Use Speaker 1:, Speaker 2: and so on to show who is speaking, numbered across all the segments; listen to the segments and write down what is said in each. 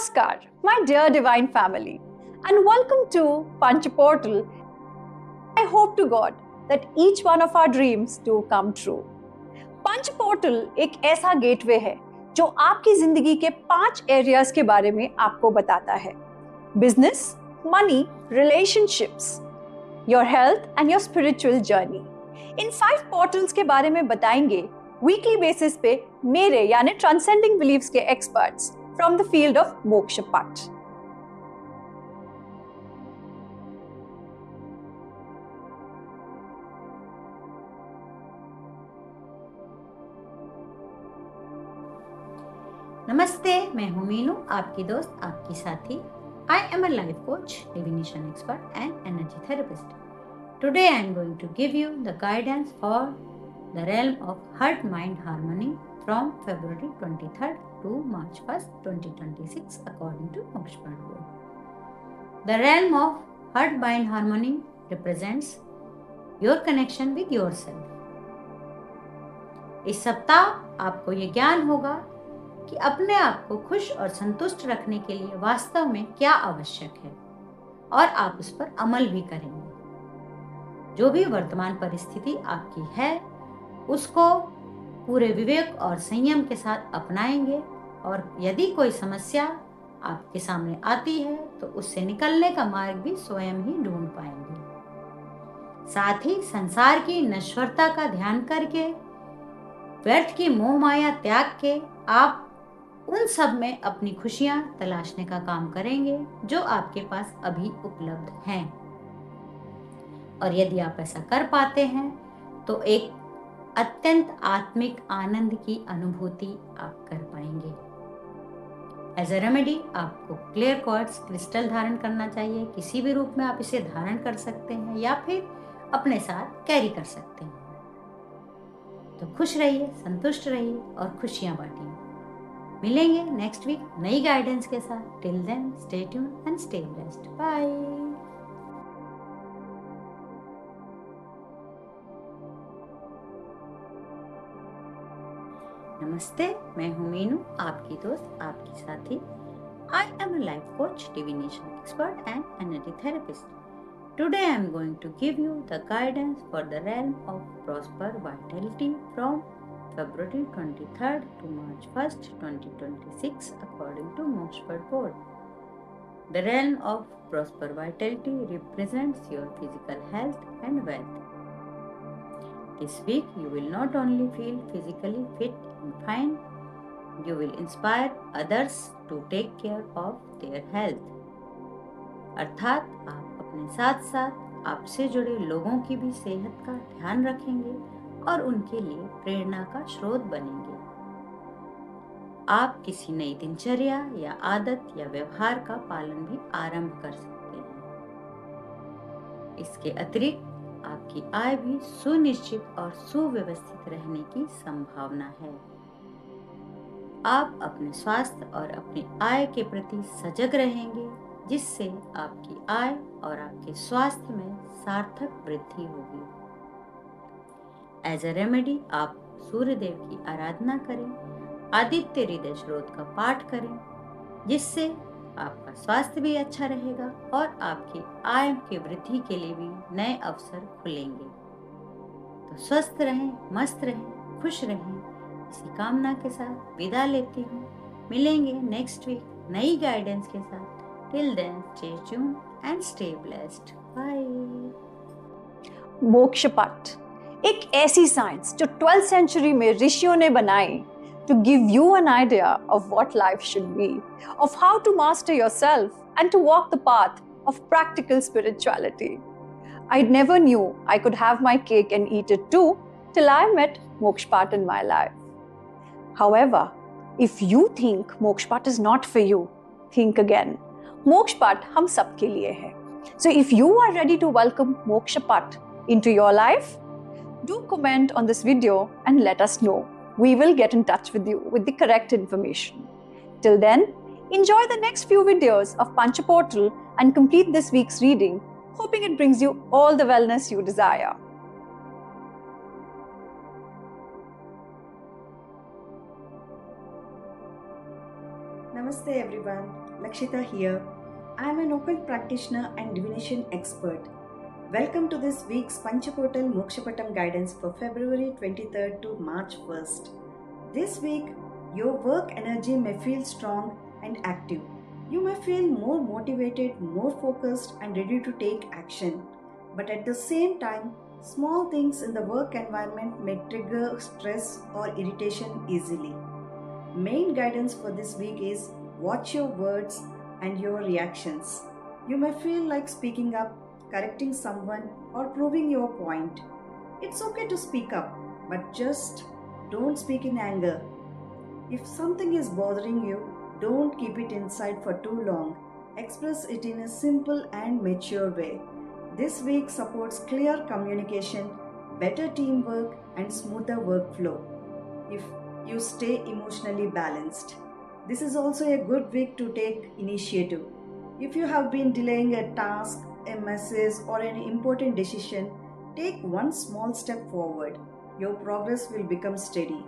Speaker 1: Namaskar, my dear divine family, and welcome to Panchaportal. I hope to God that each one of our dreams do come true. पंचपोर्टल एक ऐसा gateway है जो आपकी जिंदगी के 5 areas के बारे में आपको बताता है। Business, money, relationships, your health and your spiritual journey. In 5 portals के बारे में बताएंगे वीकली बेसिस पे मेरे यानी ट्रांसेंडिंग बिलीव्स के experts from the field of मोक्ष पाठ।
Speaker 2: नमस्ते, मैं हूँ मीनू, आपकी दोस्त, आपकी साथी। I am a life coach, divination expert and energy therapist. Today I am going to give you the guidance for the realm of heart-mind harmony from February 23rd to March 1st, 2026 according to Moksha Board. The realm of heart-mind harmony represents your connection with yourself. इस सप्ताह आपको ये ज्ञान होगा कि अपने आप को खुश और संतुष्ट रखने के लिए वास्तव में क्या आवश्यक है और आप उस पर अमल भी करेंगे। जो भी वर्तमान परिस्थिति आपकी है उसको पूरे विवेक और संयम के साथ अपनाएंगे और यदि कोई समस्या आपके सामने आती है तो उससे निकलने का मार्ग भी स्वयं ही ढूंढ पाएंगे। साथ ही संसार की नश्वरता का ध्यान करके व्यर्थ की मोह माया त्याग के आप उन सब में अपनी खुशियां तलाशने का काम करेंगे जो आपके पास अभी उपलब्ध हैं। और यदि आप ऐसा कर पाते हैं तो एक अत्यंत आत्मिक आनंद की अनुभूति आप कर पाएंगे। एज अ रेमेडी आपको क्लियर क्वार्ट्ज क्रिस्टल धारण करना चाहिए। किसी भी रूप में आप इसे धारण कर सकते हैं या फिर अपने साथ कैरी कर सकते हैं। तो खुश रहिए, संतुष्ट रहिए और खुशियां बांटिए। मिलेंगे नेक्स्ट वीक नई गाइडेंस के साथ। Till then stay tuned and stay blessed. Bye. नमस्ते, मैं हूँ मीनू, आपकी दोस्त, आपकी साथी। I am a life coach, divination expert and energy therapist. Today I am going to give you the guidance for the realm of prosper vitality from February 23rd to March 1st, 2026 according to Moksha Board. The realm of prosper vitality represents your physical health and wealth. This week you will not only feel physically fit and fine, you will inspire others to take care of their health. अर्थात आप अपने साथ साथ आपसे जुड़े लोगों की भी सेहत का ध्यान रखेंगे और उनके लिए प्रेरणा का स्रोत बनेंगे। आप किसी नई दिनचर्या या आदत या व्यवहार का पालन भी आरंभ कर सकते हैं। इसके अतिरिक्त आपकी आय भी सुनिश्चित और सुव्यवस्थित रहने की संभावना है। आप अपने स्वास्थ्य और अपनी आय के प्रति सजग रहेंगे जिससे आपकी आय और आपके स्वास्थ्य में सार्थक वृद्धि होगी। एज अ रेमेडी आप सूर्य देव की आराधना करें, आदित्य हृदय स्रोत का पाठ करें जिससे आपका स्वास्थ्य भी अच्छा रहेगा और आपकी आय की वृद्धि के लिए भी नए अवसर खुलेंगे। तो स्वस्थ रहें, मस्त रहें, खुश रहें, इसी कामना के साथ विदा लेती हूँ। मिलेंगे नेक्स्ट वीक नई गाइडेंस के साथ। Till then stay tuned and stay blessed. Bye.
Speaker 1: मोक्ष पाठ एक ऐसी साइंस जो 12th सेंचुरी में ऋषियों ने बनाई to give you an idea of what life should be, of how to master yourself and to walk the path of practical spirituality. I never knew I could have my cake and eat it too till I met Mokshpat in my life. However, if you think Mokshpat is not for you, think again. Mokshpat हम सबके लिए है. So if you are ready to welcome Mokshpat into your life, do comment on this video and let us know. We will get in touch with you with the correct information. Till then, enjoy the next few videos of Panchaportal and complete this week's reading, hoping it brings you all the wellness you desire.
Speaker 3: Namaste everyone. Lakshita here. I am an occult practitioner and divination expert. Welcome to this week's Panchaportal Mokshapatam guidance for February 23rd to March 1st. This week, your work energy may feel strong and active. You may feel more motivated, more focused, and ready to take action. But at the same time, small things in the work environment may trigger stress or irritation easily. Main guidance for this week is watch your words and your reactions. You may feel like speaking up, correcting someone, or proving your point. It's okay to speak up, but just don't speak in anger. If something is bothering you, don't keep it inside for too long. Express it in a simple and mature way. This week supports clear communication, better teamwork, and smoother workflow if you stay emotionally balanced. This is also a good week to take initiative. If you have been delaying a task, a message, or an important decision, take one small step forward. Your progress will become steady.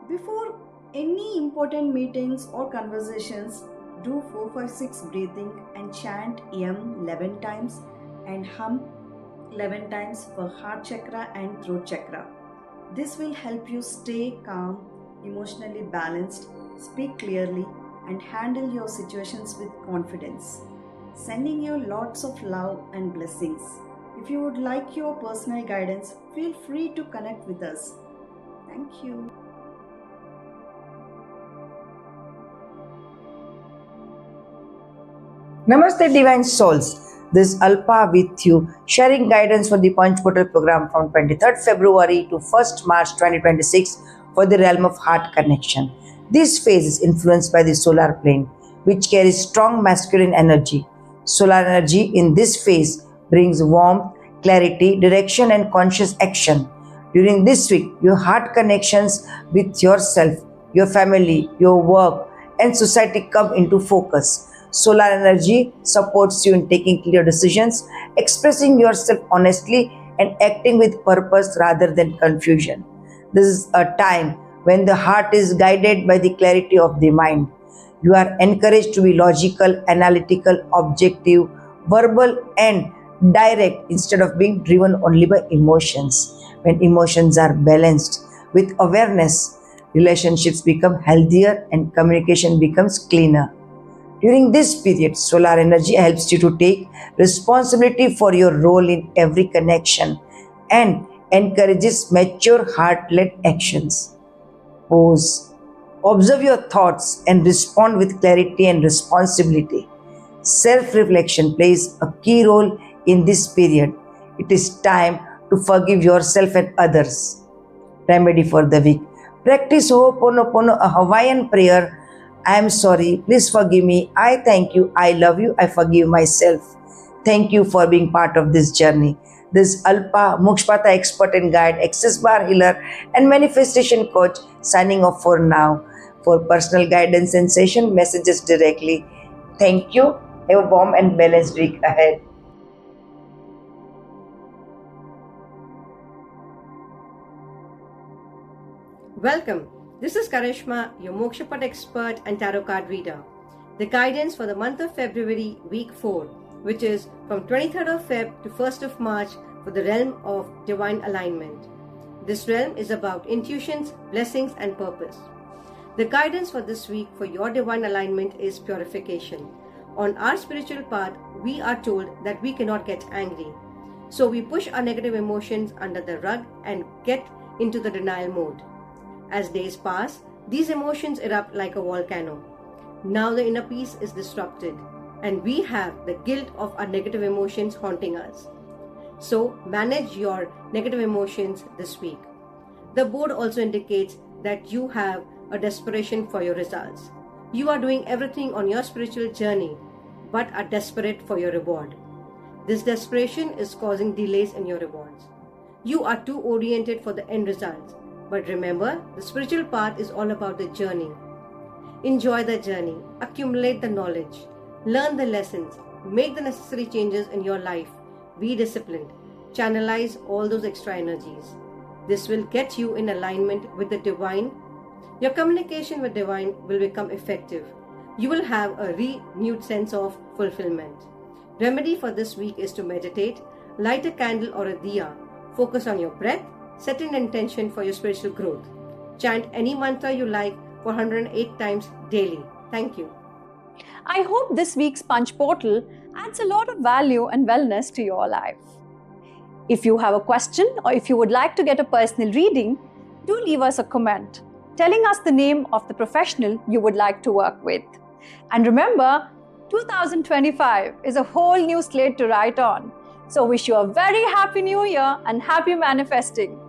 Speaker 3: Before any important meetings or conversations, do 4-5-6 breathing and chant Yam 11 times and hum 11 times for heart chakra and throat chakra. This will help you stay calm, emotionally balanced, speak clearly, and handle your situations with confidence. Sending you lots of love and blessings. If you would like your personal guidance, feel free to connect with us. Thank you.
Speaker 4: Namaste Divine Souls. This is Alpa with you, sharing guidance for the Punch Portal program from 23rd February to 1st March 2026 for the realm of heart connection. This phase is influenced by the solar plane, which carries strong masculine energy. Solar energy in this phase brings warmth, clarity, direction, and conscious action. During this week, your heart connections with yourself, your family, your work, and society come into focus. Solar energy supports you in taking clear decisions, expressing yourself honestly, and acting with purpose rather than confusion. This is a time when the heart is guided by the clarity of the mind. You are encouraged to be logical, analytical, objective, verbal, and direct instead of being driven only by emotions. When emotions are balanced with awareness, relationships become healthier and communication becomes cleaner. During this period, solar energy helps you to take responsibility for your role in every connection and encourages mature heart-led actions. Pause. Observe your thoughts and respond with clarity and responsibility. Self-reflection plays a key role in this period. It is time to forgive yourself and others. Remedy for the week. Practice Ho'oponopono, a Hawaiian prayer. I am sorry, please forgive me, I thank you, I love you, I forgive myself. Thank you for being part of this journey. This is Alpa, Mokshapata expert and guide, access bar healer, and manifestation coach signing off for now. For personal guidance and session messages directly. Thank you. Have a warm and balanced week ahead.
Speaker 5: Welcome. This is Karishma, your Mokshapat expert and tarot card reader. The guidance for the month of February, week 4, which is from 23rd of Feb to 1st of March for the realm of divine alignment. This realm is about intuitions, blessings, and purpose. The guidance for this week for your divine alignment is purification. On our spiritual path, we are told that we cannot get angry. So we push our negative emotions under the rug and get into the denial mode. As days pass, these emotions erupt like a volcano. Now the inner peace is disrupted, and we have the guilt of our negative emotions haunting us. So manage your negative emotions this week. The board also indicates that you have a desperation for your results. You are doing everything on your spiritual journey, but are desperate for your reward. This desperation is causing delays in your rewards. You are too oriented for the end results. But remember, the spiritual path is all about the journey. Enjoy the journey, accumulate the knowledge, learn the lessons, make the necessary changes in your life, be disciplined, channelize all those extra energies. This will get you in alignment with the divine. Your communication with divine will become effective. you will have a renewed sense of fulfillment. Remedy for this week is to meditate, light a candle or a diya, focus on your breath, set an intention for your spiritual growth. Chant any mantra you like for 108 times daily. Thank you.
Speaker 1: I hope this week's Punch Portal adds a lot of value and wellness to your life. If you have a question or if you would like to get a personal reading, do leave us a comment telling us the name of the professional you would like to work with. And remember, 2025 is a whole new slate to write on. So wish you a very happy new year and happy manifesting.